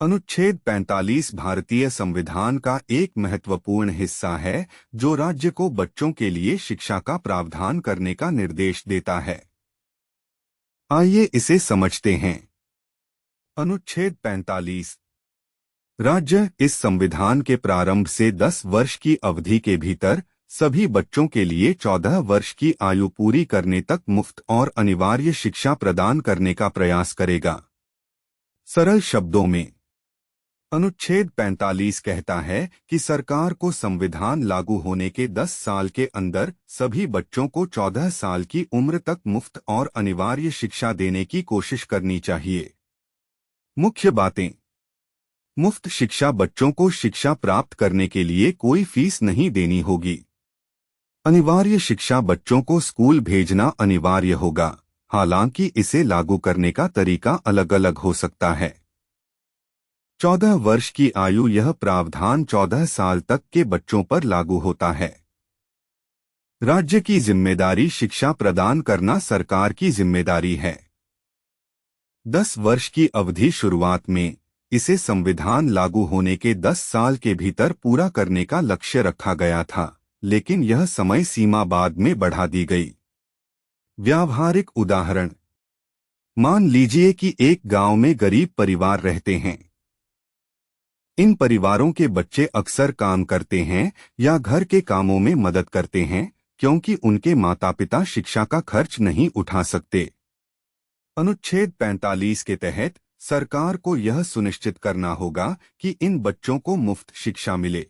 अनुच्छेद 45 भारतीय संविधान का एक महत्वपूर्ण हिस्सा है जो राज्य को बच्चों के लिए शिक्षा का प्रावधान करने का निर्देश देता है। आइए इसे समझते हैं। अनुच्छेद 45 राज्य इस संविधान के प्रारंभ से 10 वर्ष की अवधि के भीतर सभी बच्चों के लिए 14 वर्ष की आयु पूरी करने तक मुफ्त और अनिवार्य शिक्षा प्रदान करने का प्रयास करेगा। सरल शब्दों में अनुच्छेद 45 कहता है कि सरकार को संविधान लागू होने के 10 साल के अंदर सभी बच्चों को 14 साल की उम्र तक मुफ्त और अनिवार्य शिक्षा देने की कोशिश करनी चाहिए। मुख्य बातें। मुफ्त शिक्षा बच्चों को शिक्षा प्राप्त करने के लिए कोई फीस नहीं देनी होगी। अनिवार्य शिक्षा बच्चों को स्कूल भेजना अनिवार्य होगा, हालांकि इसे लागू करने का तरीका अलग अलग हो सकता है। 14 वर्ष की आयु यह प्रावधान 14 साल तक के बच्चों पर लागू होता है। राज्य की जिम्मेदारी शिक्षा प्रदान करना सरकार की जिम्मेदारी है। 10 वर्ष की अवधि शुरुआत में इसे संविधान लागू होने के 10 साल के भीतर पूरा करने का लक्ष्य रखा गया था, लेकिन यह समय सीमा बाद में बढ़ा दी गई। व्यावहारिक उदाहरण। मान लीजिए कि एक गांव में गरीब परिवार रहते हैं। इन परिवारों के बच्चे अक्सर काम करते हैं या घर के कामों में मदद करते हैं क्योंकि उनके माता पिता शिक्षा का खर्च नहीं उठा सकते। अनुच्छेद 45 के तहत सरकार को यह सुनिश्चित करना होगा कि इन बच्चों को मुफ्त शिक्षा मिले।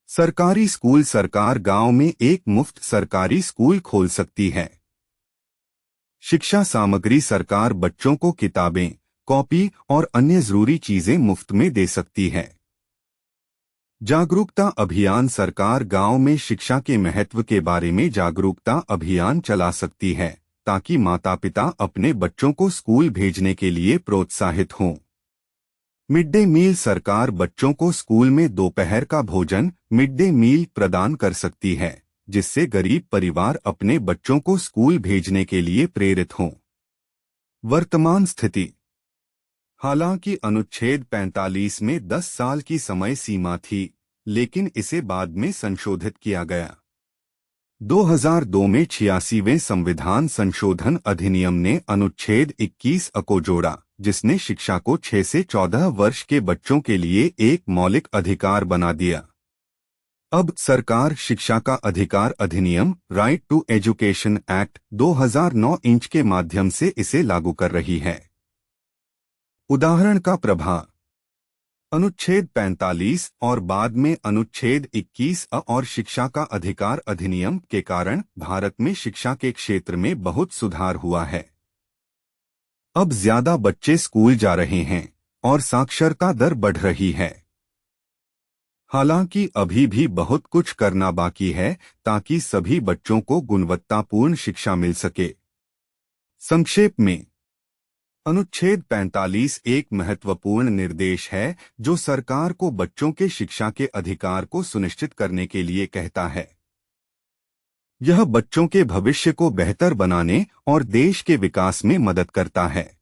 सरकारी स्कूल सरकार गांव में एक मुफ्त सरकारी स्कूल खोल सकती है। शिक्षा सामग्री सरकार बच्चों को किताबें, कॉपी और अन्य जरूरी चीजें मुफ्त में दे सकती है। जागरूकता अभियान सरकार गांव में शिक्षा के महत्व के बारे में जागरूकता अभियान चला सकती है ताकि माता पिता अपने बच्चों को स्कूल भेजने के लिए प्रोत्साहित हों। मिड डे मील सरकार बच्चों को स्कूल में दोपहर का भोजन मिड डे मील प्रदान कर सकती है, जिससे गरीब परिवार अपने बच्चों को स्कूल भेजने के लिए प्रेरित हों। वर्तमान स्थिति। हालांकि अनुच्छेद 45 में 10 साल की समय सीमा थी, लेकिन इसे बाद में संशोधित किया गया। 2002 में 86वें संविधान संशोधन अधिनियम ने अनुच्छेद 21 को जोड़ा, जिसने शिक्षा को 6 से 14 वर्ष के बच्चों के लिए एक मौलिक अधिकार बना दिया। अब सरकार शिक्षा का अधिकार अधिनियम राइट टू एजुकेशन एक्ट 2009 के माध्यम से इसे लागू कर रही है। उदाहरण का प्रभाव। अनुच्छेद 45 और बाद में अनुच्छेद 21 और शिक्षा का अधिकार अधिनियम के कारण भारत में शिक्षा के क्षेत्र में बहुत सुधार हुआ है। अब ज्यादा बच्चे स्कूल जा रहे हैं और साक्षरता दर बढ़ रही है। हालांकि अभी भी बहुत कुछ करना बाकी है ताकि सभी बच्चों को गुणवत्तापूर्ण शिक्षा मिल सके। संक्षेप में, अनुच्छेद 45 एक महत्वपूर्ण निर्देश है जो सरकार को बच्चों के शिक्षा के अधिकार को सुनिश्चित करने के लिए कहता है। यह बच्चों के भविष्य को बेहतर बनाने और देश के विकास में मदद करता है।